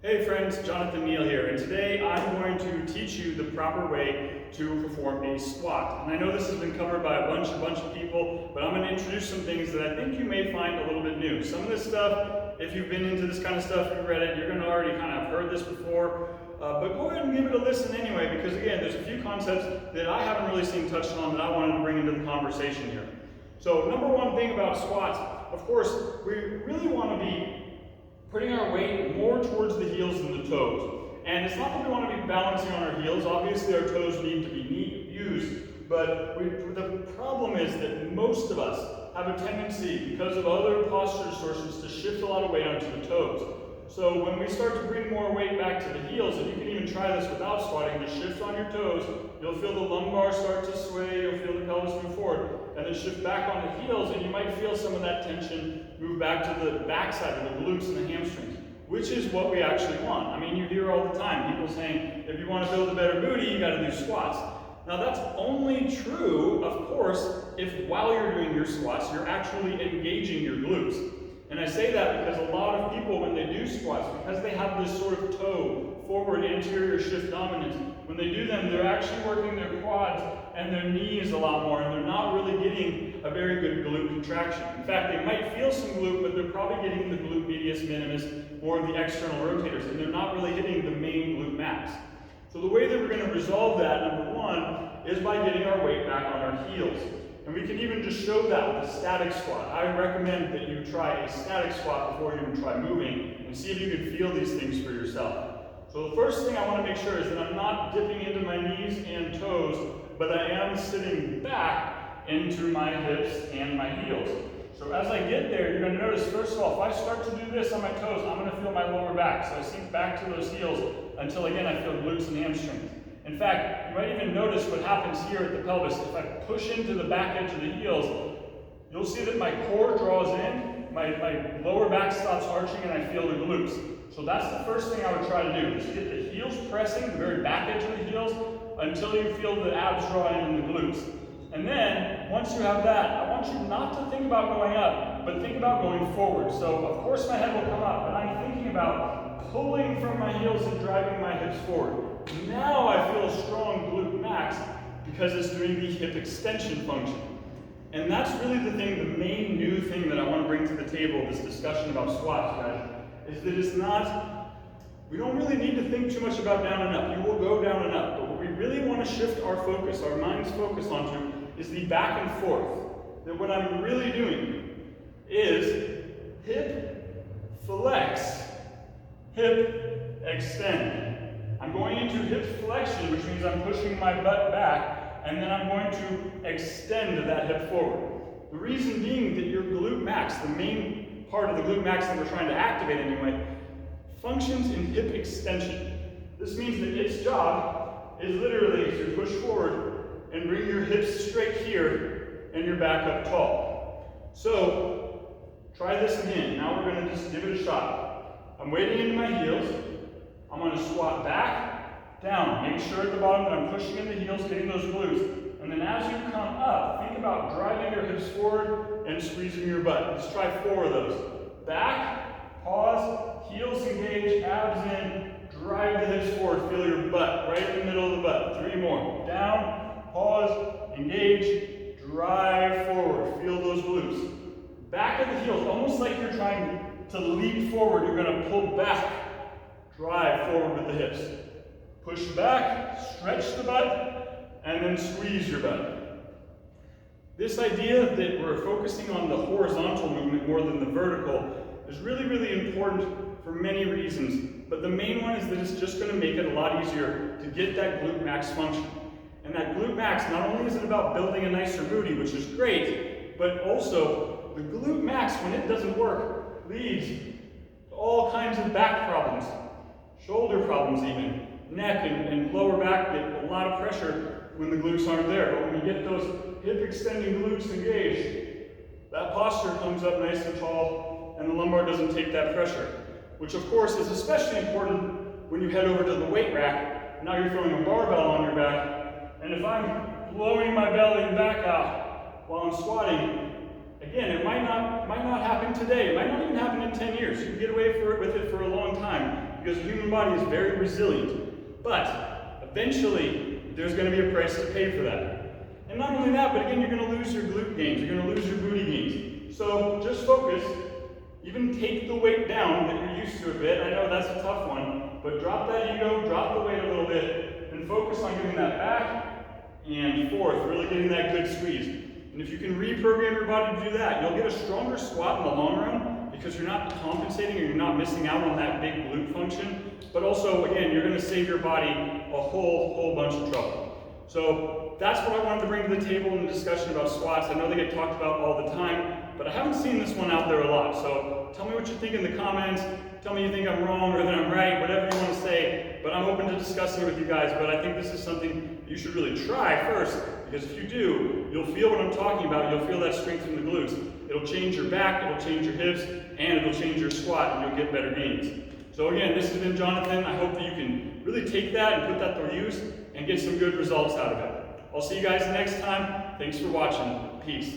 Hey friends, Jonathan Neal here, and today I'm going to teach you the proper way to perform a squat. And I know this has been covered by a bunch of people, but I'm going to introduce some things that I think you may find a little bit new. Some of this stuff, if you've been into this kind of stuff, you've read it, you're going to already kind of have heard this before. But go ahead and give it a listen anyway, because again, there's a few concepts that I haven't really seen touched on that I wanted to bring into the conversation here. So number one thing about squats, of course, we really want to be putting our weight more towards the heels than the toes. And it's not that we want to be balancing on our heels. Obviously our toes need to be used, but the problem is that most of us have a tendency, because of other posture sources, to shift a lot of weight onto the toes. So when we start to bring more weight back to the heels, and you can even try this without squatting, just shift on your toes, you'll feel the lumbar start to sway, you'll feel the pelvis move forward, and then shift back on the heels, and you might feel some of that tension move back to the backside of the glutes and the hamstrings, which is what we actually want. I mean, you hear all the time people saying, if you want to build a better booty, you got to do squats. Now that's only true, of course, if while you're doing your squats, you're actually engaging your glutes. And I say that because a lot of people, when they do squats, because they have this sort of toe, forward, anterior shift dominance, when they do them, they're actually working their quads and their knees a lot more, and they're not really getting a very good glute contraction. In fact, they might feel some glute, but they're probably getting the glute medius minimus, more of the external rotators, and they're not really hitting the main glute max. So the way that we're going to resolve that, number one, is by getting our weight back on our heels. And we can even just show that with a static squat. I recommend that you try a static squat before you even try moving, and see if you can feel these things for yourself. So the first thing I want to make sure is that I'm not dipping into my knees and toes, but I am sitting back into my hips and my heels. So as I get there, you're going to notice, first of all, if I start to do this on my toes, I'm going to feel my lower back. So I sink back to those heels until, again, I feel glutes and hamstrings. In fact, you might even notice what happens here at the pelvis. If I push into the back edge of the heels, you'll see that my core draws in, my lower back stops arching, and I feel the glutes. So that's the first thing I would try to do, is get the heels pressing, the very back edge of the heels, until you feel the abs draw in the glutes. And then, once you have that, I want you not to think about going up, but think about going forward. So, of course, my head will come up, but I'm thinking about pulling from my heels and driving my hips forward. Now I feel a strong glute max because it's doing the hip extension function. And that's really the thing, the main new thing that I want to bring to the table, this discussion about squats, guys, is that it's not, we don't really need to think too much about down and up. You will go down and up, but what we really want to shift our focus, our mind's focus onto, is the back and forth. That what I'm really doing is hip flex, hip extend. I'm going into hip flexion, which means I'm pushing my butt back, and then I'm going to extend that hip forward. The reason being that your glute max, the main part of the glute max that we're trying to activate anyway, functions in hip extension. This means that its job is literally to push forward and bring your hips straight here and your back up tall. So, try this again. Now we're going to just give it a shot. I'm wading into my heels. I'm going to squat back, down. Make sure at the bottom that I'm pushing in the heels, getting those glutes. And then as you come up, think about driving your hips forward and squeezing your butt. Let's try 4 of those. Back, pause, heels engage, abs in, drive the hips forward, feel your butt right in the middle of the butt. 3 more. Down, pause, engage, drive forward, feel those glutes. Back of the heels, almost like you're trying to leap forward, you're going to pull back. Drive forward with the hips. Push back, stretch the butt, and then squeeze your butt. This idea that we're focusing on the horizontal movement more than the vertical is really, really important for many reasons. But the main one is that it's just going to make it a lot easier to get that glute max function. And that glute max, not only is it about building a nicer booty, which is great, but also the glute max, when it doesn't work, leads to all kinds of back problems. Shoulder problems even, neck and lower back get a lot of pressure when the glutes aren't there. But when you get those hip extending glutes engaged, that posture comes up nice and tall and the lumbar doesn't take that pressure. Which of course is especially important when you head over to the weight rack. Now you're throwing a barbell on your back, and if I'm blowing my belly back out while I'm squatting, again, it might not happen today. It might not even happen in 10 years. You can get away with it for a long time. because the human body is very resilient. But eventually, there's going to be a price to pay for that. And not only that, but again, you're going to lose your glute gains, you're going to lose your booty gains. So just focus, even take the weight down that you're used to a bit. I know that's a tough one, but drop that ego, drop the weight a little bit, and focus on getting that back and forth, really getting that good squeeze. And if you can reprogram your body to do that, you'll get a stronger squat in the long run because you're not compensating or you're not missing out on that big glute function. But also, again, you're going to save your body a whole bunch of trouble. So that's what I wanted to bring to the table in the discussion about squats. I know they get talked about all the time, but I haven't seen this one out there a lot. So tell me what you think in the comments. Tell me you think I'm wrong or that I'm right, whatever you want to say. But I'm open to discussing it with you guys. But I think this is something you should really try first, because if you do, you'll feel what I'm talking about. You'll feel that strength from the glutes. It'll change your back, it'll change your hips, and it'll change your squat, and you'll get better gains. So again, this has been Jonathan. I hope that you can really take that and put that to use and get some good results out of it. I'll see you guys next time. Thanks for watching. Peace.